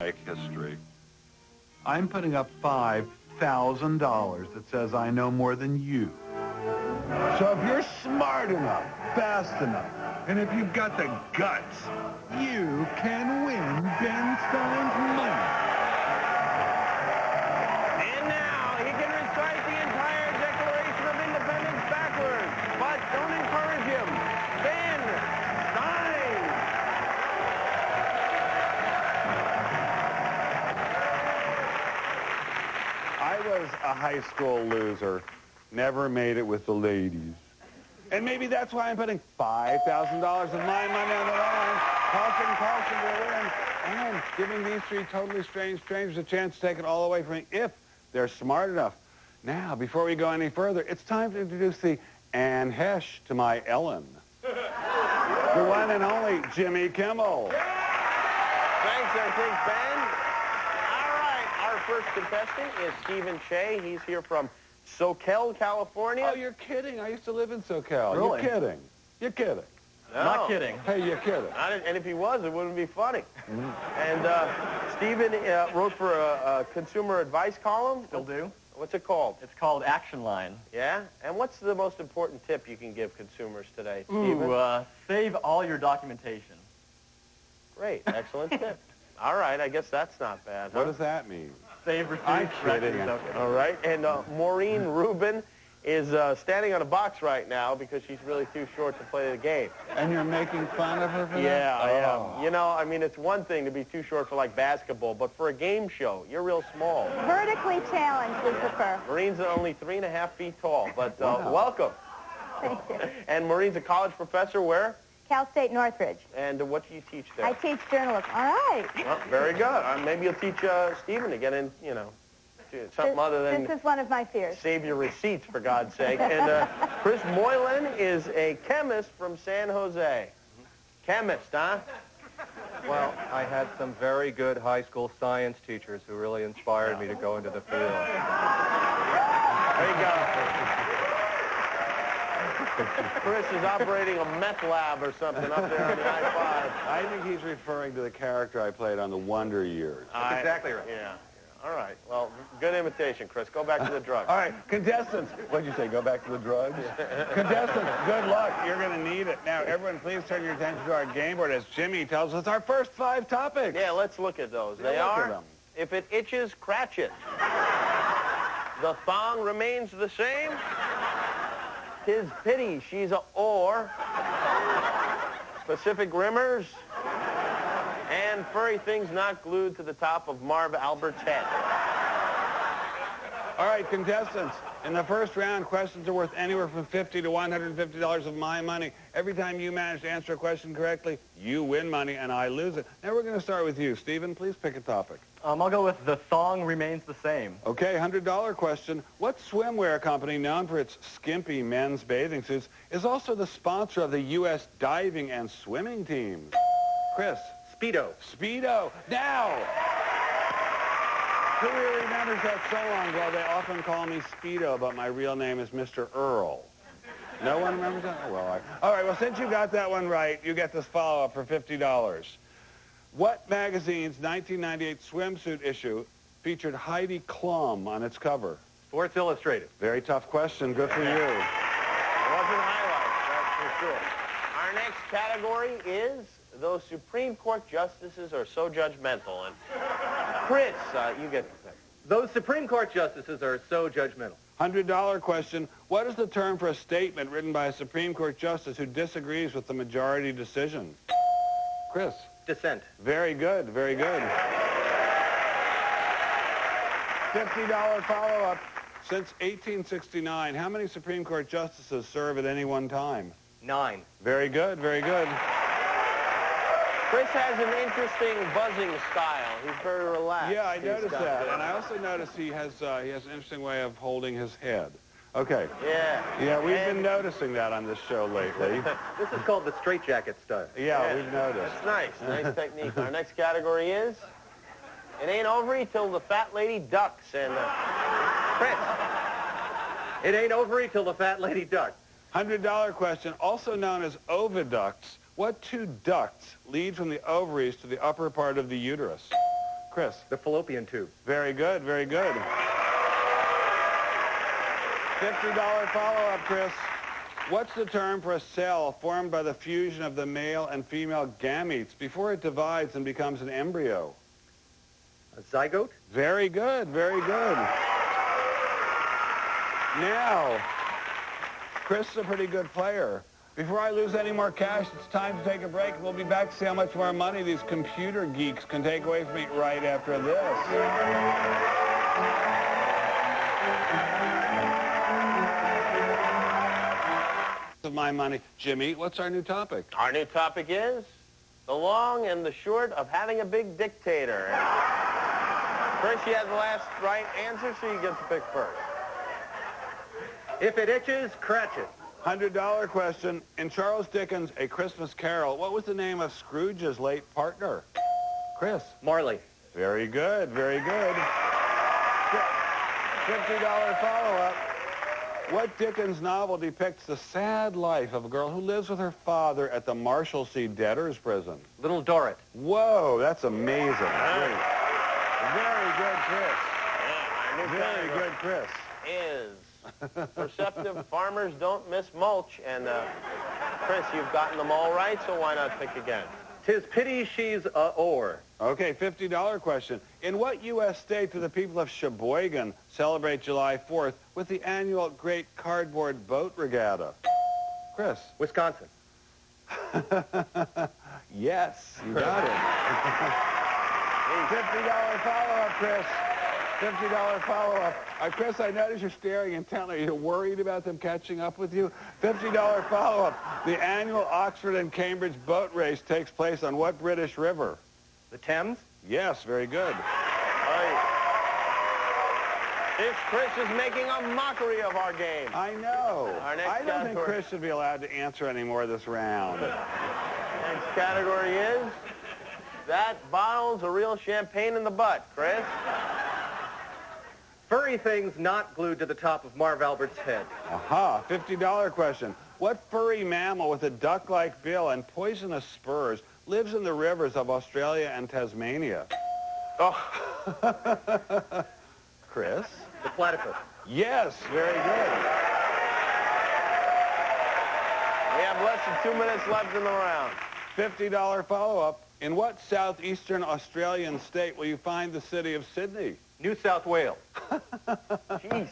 Make history. I'm putting up $5,000 that says I know more than you. So if you're smart enough, fast enough, and if you've got the guts, you can win Ben Stein's money. And now he can recite the entire Declaration of Independence backwards, but don't encourage him. Ben Stein. I was a high school loser. Never made it with the ladies. And maybe that's why I'm putting $5,000 of my money on the line, Carlson to win, and giving these three totally strange strangers a chance to take it all away from me if they're smart enough. Now, before we go any further, it's time to introduce the Anne Hesh to my Ellen. The one and only Jimmy Kimmel. Thanks, I think, Ben. All right, our first contestant is Stephen Shea. He's here from SoCal, California. Oh, you're kidding. I used to live in SoCal. Really? You're kidding. You're kidding. No. Not kidding. Hey, you're kidding. And if he was, it wouldn't be funny. And Stephen wrote for a consumer advice column. Still do. What's it called? It's called Action Line. Yeah? And what's the most important tip you can give consumers today, Stephen? Ooh, save all your documentation. Great. Excellent tip. All right. I guess that's not bad, huh? What does that mean? Save receipts. I'm kidding. records, okay. All right. And Maureen Rubin is standing on a box right now because she's really too short to play the game. And you're making fun of her for that? Yeah, I am. Oh. You know, I mean, it's one thing to be too short for, like, basketball, but for a game show, you're real small. Vertically challenged is the first. Maureen's only 3.5 feet tall, but Wow. welcome. Thank you. And Maureen's a college professor where? Cal State Northridge. And what do you teach there? I teach journalism. All right. Well, very good. Maybe you'll teach Stephen to get in, you know, to something other than This is one of my fears. save your receipts, for God's sake. And Chris Moylan is a chemist from San Jose. Chemist, huh? Well, I had some very good high school science teachers who really inspired me to go into the field. There you go. Chris is operating a meth lab or something up there on the I-5. I think he's referring to the character I played on The Wonder Years. That's exactly right. Yeah. All right. Well, good imitation, Chris. Go back to the drugs. All right, contestants. What'd you say, go back to the drugs? Contestants, good luck. You're going to need it. Now, everyone, please turn your attention to our game board as Jimmy tells us our first 5 topics. Yeah, let's look at those. Yeah, They look are, at them. if it itches, scratch it. The thong remains the same. 'Tis pity she's a or. Specific rimmers. And furry things not glued to the top of Marv Albert's head. All right, contestants. In the first round, questions are worth anywhere from $50 to $150 of my money. Every time you manage to answer a question correctly, you win money and I lose it. Now we're going to start with you. Stephen, please pick a topic. I'll go with the thong remains the same. Okay, $100 question. What swimwear company known for its skimpy men's bathing suits is also the sponsor of the U.S. diving and swimming teams? Chris. Speedo. Speedo. Now, who really remembers that song? Well, they often call me Speedo, but my real name is Mr. Earl. No one remembers that? Oh, well, all right, well, since you got that one right, you get this follow-up for $50. What magazine's 1998 swimsuit issue featured Heidi Klum on its cover? Sports Illustrated. Very tough question. Good for you. It wasn't highlights, that's for sure. Our next category is those Supreme Court justices are so judgmental. And Chris, you get to pick. Those Supreme Court justices are so judgmental. $100 question. What is the term for a statement written by a Supreme Court justice who disagrees with the majority decision? Chris. Dissent. Very good. Very good. $50 follow-up. Since 1869, how many Supreme Court justices serve at any one time? 9. Very good. Very good. Chris has an interesting buzzing style. He's very relaxed. Yeah, I noticed that. And I also noticed he has an interesting way of holding his head. Okay. Yeah. Yeah, we've been noticing that on this show lately. This is called the straitjacket style. Yeah, we've noticed. That's nice. Nice technique. Our next category is it ain't ovary till the fat lady ducks. And Chris. It ain't ovary till the fat lady ducks. $100 question, also known as oviducts. What two ducts lead from the ovaries to the upper part of the uterus? Chris. The fallopian tube. Very good, very good. $50 follow-up, Chris. What's the term for a cell formed by the fusion of the male and female gametes before it divides and becomes an embryo? A zygote? Very good, very good. Now, Chris is a pretty good player. Before I lose any more cash, it's time to take a break. We'll be back to see how much more money these computer geeks can take away from me right after this. Of my money. Jimmy, what's our new topic? Our new topic is the long and the short of having a big dictator. First, you had the last right answer, so you get to pick first. If it itches, scratch it. $100 question. In Charles Dickens' A Christmas Carol, what was the name of Scrooge's late partner? Chris. Marley. Very good, very good. $50 follow-up. What Dickens novel depicts the sad life of a girl who lives with her father at the Marshalsea debtor's prison? Little Dorrit. Whoa, that's amazing. Great. Very good, Chris. Yeah, our new Very category good, Chris. is perceptive farmers don't miss mulch. And, Chris, you've gotten them all right, so why not pick again? 'Tis pity she's a ore. Okay, $50 question. In what U.S. state do the people of Sheboygan celebrate July 4th with the annual Great Cardboard Boat Regatta? Chris. Wisconsin. Yes, you got it. $50 follow-up, Chris. $50 follow-up. Chris, I notice you're staring intently. Are you worried about them catching up with you? $50 follow-up. The annual Oxford and Cambridge boat race takes place on what British river? The Thames. Yes, very good. Right. This Chris is making a mockery of our game. I know. Our next I don't think category. Chris should be allowed to answer anymore this round. Next category is that bottle's a real champagne in the butt, Chris. Furry things not glued to the top of Marv Albert's head. Aha, $50 question. What furry mammal with a duck-like bill and poisonous spurs lives in the rivers of Australia and Tasmania? Oh, Chris? The platypus. Yes, very good. we have less than 2 minutes left in the round. $50 follow-up. In what southeastern Australian state will you find the city of Sydney? New South Wales. Jeez. This is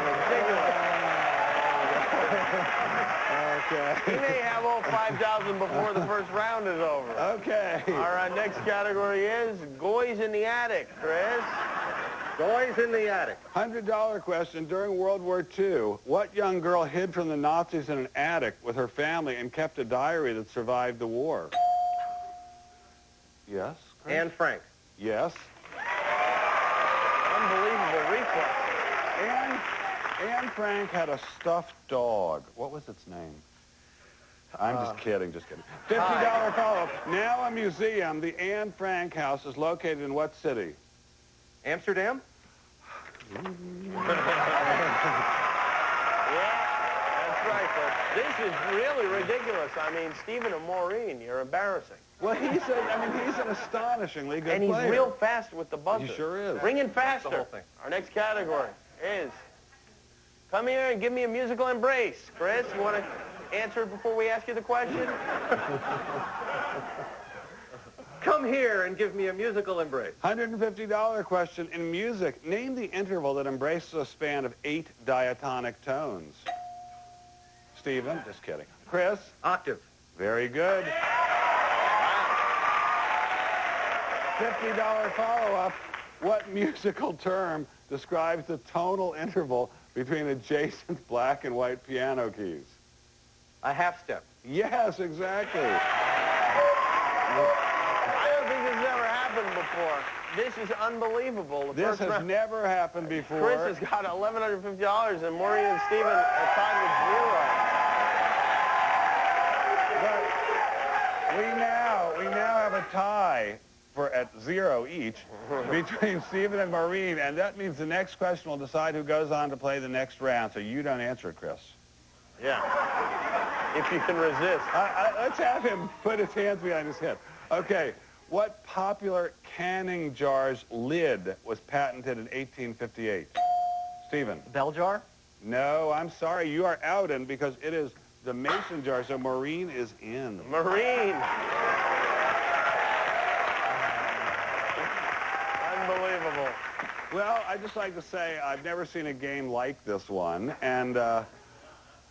ridiculous. Okay. He may have all 5,000 before the first round is over. Okay. Our next category is Goys in the Attic, Chris. Boys in the attic. $100 question. During World War II, what young girl hid from the Nazis in an attic with her family and kept a diary that survived the war? Yes, Chris? Anne Frank. Yes. Unbelievable reflexes. Anne Frank had a stuffed dog. What was its name? I'm just kidding, just kidding. $50 follow-up. Now a museum, the Anne Frank House is located in what city? Amsterdam. Yeah, that's right, Chris. This is really ridiculous. I mean, Stephen and Maureen, you're embarrassing. Well, he's an astonishingly good And he's player. real fast with the buzzer. He sure is. Ring it faster. The whole thing. Our next category is come here and give me a musical embrace. Chris, you want to answer it before we ask you the question? Come here and give me a musical embrace. $150 question. In music, name the interval that embraces a span of 8 diatonic tones. Stephen, just kidding. Chris? Octave. Very good. $50 follow-up. What musical term describes the tonal interval between adjacent black and white piano keys? A half step. Yes, exactly. I don't think this has ever happened before. This is unbelievable. The This first has round- never happened before. Chris has got $1,150, and Maureen and Stephen are tied with But we now have a tie at 0 each between Stephen and Maureen, and that means the next question will decide who goes on to play the next round. So you don't answer it, Chris. 0. Yeah. If you can resist. Let's have him put his hands behind his head. Okay. What popular canning jar's lid was patented in 1858? Stephen? Bell jar? No, I'm sorry. You are out, and because it is the mason jar, so Maureen is in. Maureen. Unbelievable. Well, I'd just like to say I've never seen a game like this one, and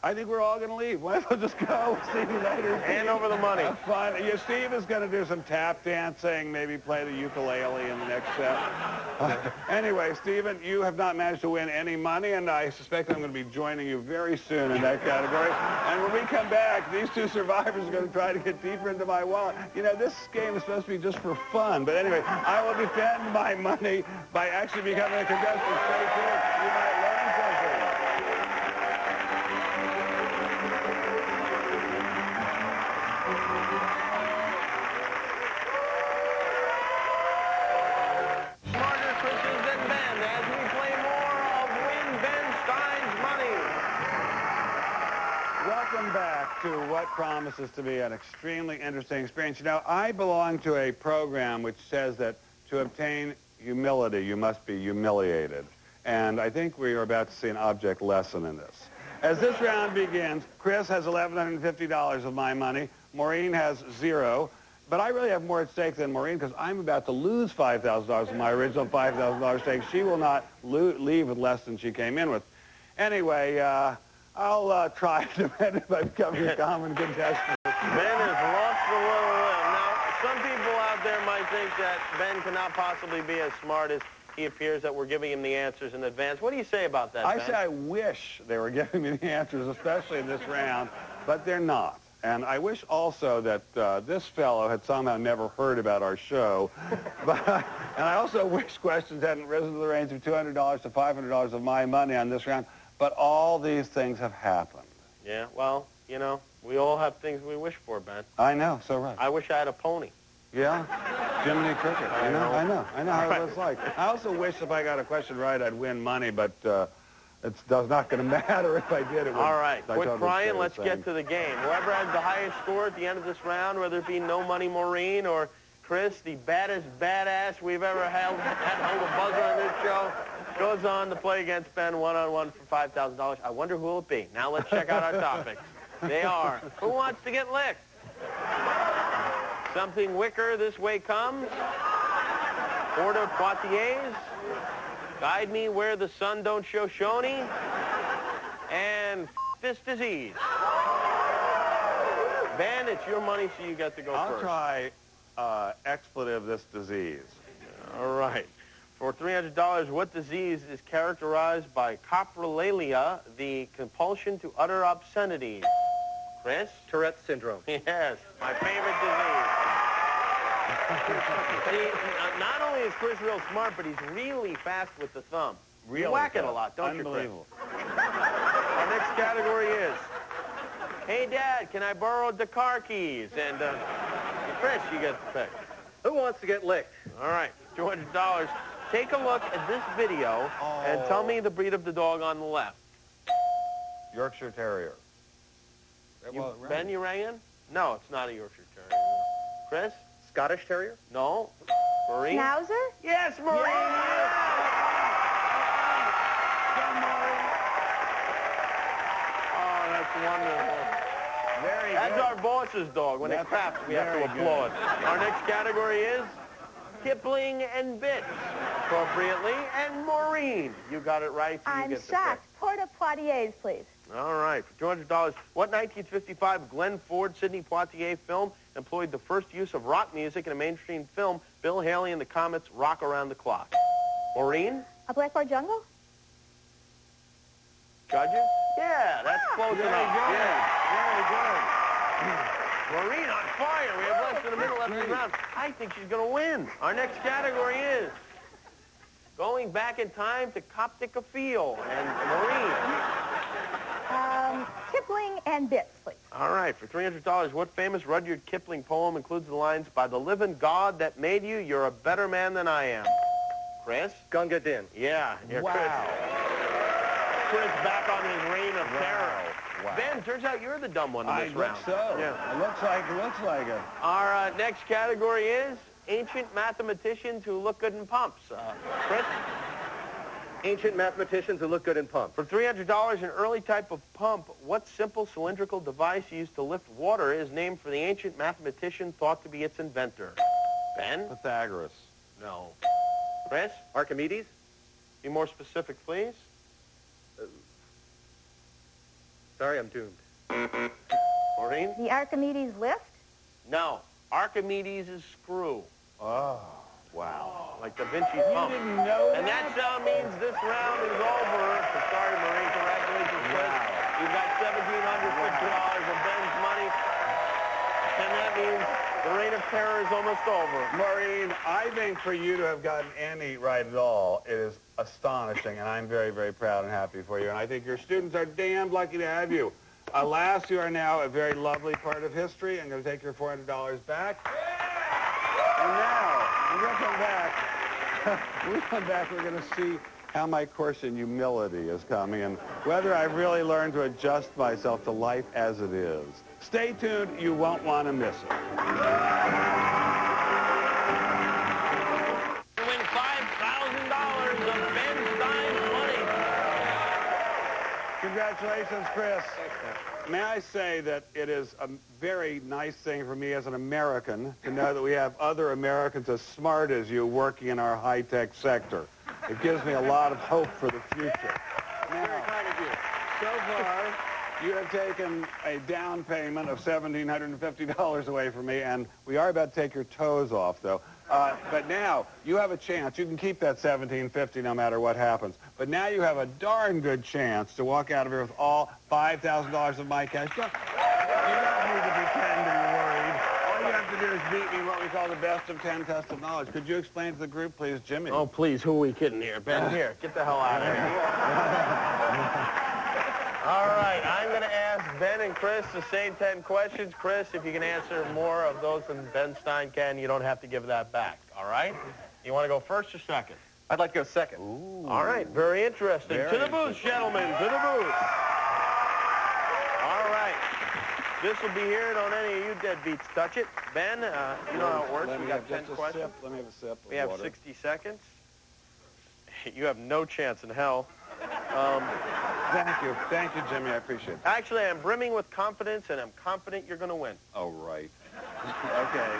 I think we're all going to leave. Might as well just go. See you later. Hand over the money. Have fun. Yeah, Steve is going to do some tap dancing, maybe play the ukulele in the next set. Anyway, Stephen, you have not managed to win any money, and I suspect I'm going to be joining you very soon in that category. And when we come back, these two survivors are going to try to get deeper into my wallet. You know, this game is supposed to be just for fun. But anyway, I will defend my money by actually becoming a contestant. Stay tuned. You might learn something. Smarter Chris's than Ben as we play more of Win Ben Stein's Money. Welcome back to what promises to be an extremely interesting experience. You know, I belong to a program which says that to obtain humility, you must be humiliated. And I think we are about to see an object lesson in this. As this round begins, Chris has $1,150 of my money. Maureen has $0. But I really have more at stake than Maureen because I'm about to lose $5,000 of my original $5,000 stake. She will not leave with less than she came in with. Anyway, I'll try to defend it by becoming a common contestant. Ben has lost the will. Now, some people out there might think that Ben cannot possibly be as smart as he appears, that we're giving him the answers in advance. What do you say about that, I Ben? say I wish they were giving me the answers, especially in this round, but they're not. And I wish also that this fellow had somehow never heard about our show. And I also wish questions hadn't risen to the range of $200 to $500 of my money on this round. But all these things have happened. Yeah, well, you know, we all have things we wish for, Ben. I know, so right. I wish I had a pony. Yeah? Jiminy Cricket. I know how Right. it was like. I also wish if I got a question right, I'd win money, but it's not going to matter if I did. It would, All right, I quit totally crying. stay the Let's same. get to the game. Whoever has the highest score at the end of this round, whether it be No Money Maureen or Chris, the baddest badass we've ever had hold a buzzer on this show, goes on to play against Ben one-on-one for $5,000. I wonder who will it be. Now let's check out our topics. They are, who wants to get licked? Something wicker this way comes. Porter Poitiers. Guide me where the sun don't show shony. And this disease. Ben, it's your money, so you get to go I'll first. try expletive this disease. All right. For $300, what disease is characterized by coprolalia, the compulsion to utter obscenities? Chris? Tourette's syndrome. Yes, my favorite disease. See, not only is Chris real smart, but he's really fast with the thumb. Really You whack it a fast. lot, don't you, Chris? Unbelievable. Our next category is, hey, Dad, can I borrow the car keys? And Chris, you get the pick. Who wants to get licked? All right, $200. Take a look at this video and tell me the breed of the dog on the left. Yorkshire Terrier. Ben, you rang in? No, it's not a Yorkshire Terrier. Chris? Scottish Terrier? No. Maureen? Schnauzer? Yes, Maureen! Oh, that's wonderful. Very That's good. our boss's dog. When it That's craps, we have to very good. applaud. Our next category is Kipling and Bits, appropriately. And Maureen, you got it right, so you I'm get the shocked. Porta Poitiers, please. pick. All right, for $200, what 1955 Glenn Ford Sidney Poitier film employed the first use of rock music in a mainstream film, Bill Haley and the Comets' Rock Around the Clock? Maureen? A Blackboard Jungle? Judges? Yeah, that's close Very enough. good. Yeah. Very good. Maureen on fire. We have less than a minute left in the round. I think she's going to win. Our next category is going back in time to Coptic-a-Feel. And Maureen. Kipling and Bits, please. All right, for $300, what famous Rudyard Kipling poem includes the lines, by the living God that made you, you're a better man than I am? Chris? Gunga Din. Yeah, Wow. Chris back on his reign of terror. Wow. Ben, turns out you're the dumb one in I this look round. so. Yeah. It looks like it. Our next category is ancient mathematicians who look good in pumps. Chris? Ancient mathematicians who look good in pumps. For $300, an early type of pump, what simple cylindrical device used to lift water is named for the ancient mathematician thought to be its inventor? Ben? Pythagoras. No. Chris? Archimedes? Be more specific, please. Sorry, I'm doomed. Maureen? The Archimedes lift? No. Archimedes' screw. Oh, wow. Like Da Vinci's You pump. didn't know And that means this round is over. So sorry, Maureen. Congratulations, Chris. Wow. You've got $1,750 of Ben's money. And that means the reign of terror is almost over. Maureen, I think for you to have gotten any right at all, it is astonishing, and I'm very, very proud and happy for you. And I think your students are damned lucky to have you. Alas, you are now a very lovely part of history. I'm going to take your $400 back. And now, when we come back, we're going to see how my course in humility is coming and whether I've really learned to adjust myself to life as it is. Stay tuned. You won't want to miss it. To win $5,000 of Ben Stein's money. Congratulations, Chris. May I say that it is a very nice thing for me as an American to know that we have other Americans as smart as you working in our high-tech sector. It gives me a lot of hope for the future. Now, Very kind of you. so far, you have taken a down payment of $1,750 away from me, and we are about to take your toes off, though. But now, you have a chance. You can keep that $1,750 no matter what happens. But now you have a darn good chance to walk out of here with all $5,000 of my cash. You don't need to pretend to be worried. All you have to do is beat me in what we call the best of 10 test of knowledge. Could you explain to the group, please, Jimmy? Oh, please, who are we kidding here? Ben, here, get the hell out of here. All right, I'm going to ask Ben and Chris the same 10 questions. Chris, if you can answer more of those than Ben Stein can, you don't have to give that back, all right? You want to go first or second? I'd like to go second. Ooh. All right, very interesting. Very To the booth, gentlemen, to the booth. All right. This will be here. Don't any of you deadbeats touch it. Ben, you know how it works. We got 10 questions. Let me have a sip of We have water. 60 seconds. You have no chance in hell. Thank you, Jimmy. I appreciate it. Actually, I'm brimming with confidence, and I'm confident you're going to win. Oh, right. Okay.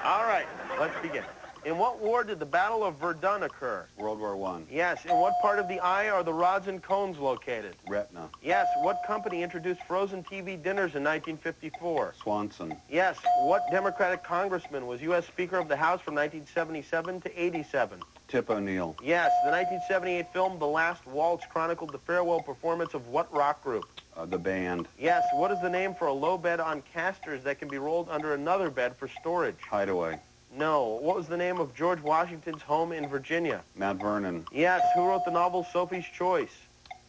All right, let's begin. In what war did the Battle of Verdun occur? World War I. Yes. In what part of the eye are the rods and cones located? Retina. Yes. What company introduced frozen TV dinners in 1954? Swanson. Yes. What Democratic congressman was U.S. Speaker of the House from 1977 to 87? Tip O'Neill. Yes. The 1978 film The Last Waltz chronicled the farewell performance of what rock group? The band. Yes. What is the name for a low bed on casters that can be rolled under another bed for storage? Hideaway. No. What was the name of George Washington's home in Virginia? Mount Vernon. Yes. Who wrote the novel Sophie's Choice?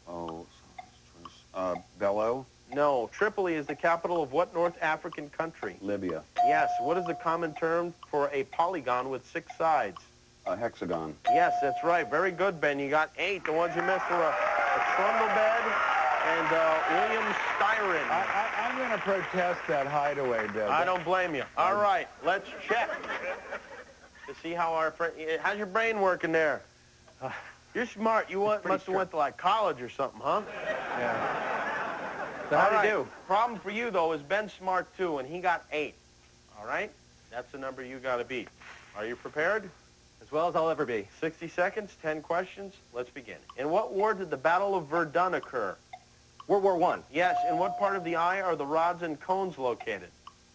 Oh, Bello. No. Tripoli is the capital of what North African country? Libya. Yes. What is the common term for a polygon with 6 sides? Hexagon. Yes, that's right. Very good, Ben. You got 8. The ones you missed were a trundle bed and William Styron. I'm going to protest that hideaway bed. I don't blame you. All right, let's check to see how our friend. How's your brain working there? You're smart. You must have went to like college or something, huh? Yeah. So how All do you do? Problem for you though is Ben's smart too, and he got 8. All right, that's the number you got to beat. Are you prepared? As well as I'll ever be. 60 seconds, 10 questions. Let's begin. In what war did the Battle of Verdun occur? World War I. Yes. In what part of the eye are the rods and cones located?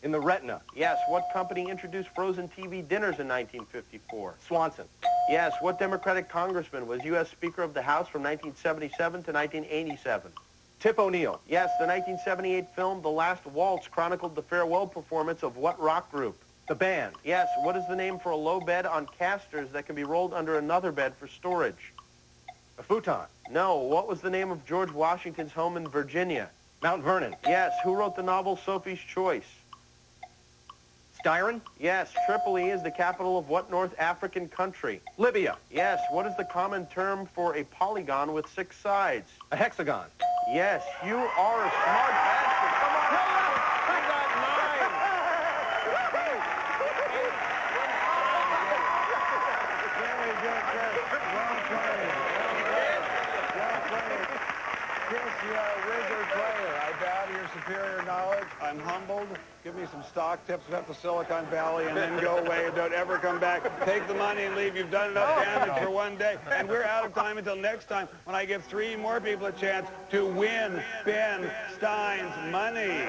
In the retina. Yes. What company introduced frozen TV dinners in 1954? Swanson. Yes. What Democratic congressman was U.S. Speaker of the House from 1977 to 1987? Tip O'Neill. Yes. The 1978 film The Last Waltz chronicled the farewell performance of what rock group? The band. Yes. What is the name for a low bed on casters that can be rolled under another bed for storage? A futon. No. What was the name of George Washington's home in Virginia? Mount Vernon. Yes. Who wrote the novel Sophie's Choice? Styron. Yes. Tripoli is the capital of what North African country? Libya. Yes. What is the common term for a polygon with 6 sides? A hexagon. Yes. You are a smart bastard. Come on. You got 9. you are a wizard player. I bow to your superior knowledge. I'm humbled. Give me some stock tips about the Silicon Valley and then go away and don't ever come back. Take the money and leave. You've done enough damage for one day. And we're out of time until next time when I give 3 more people a chance to win Ben Stein's money.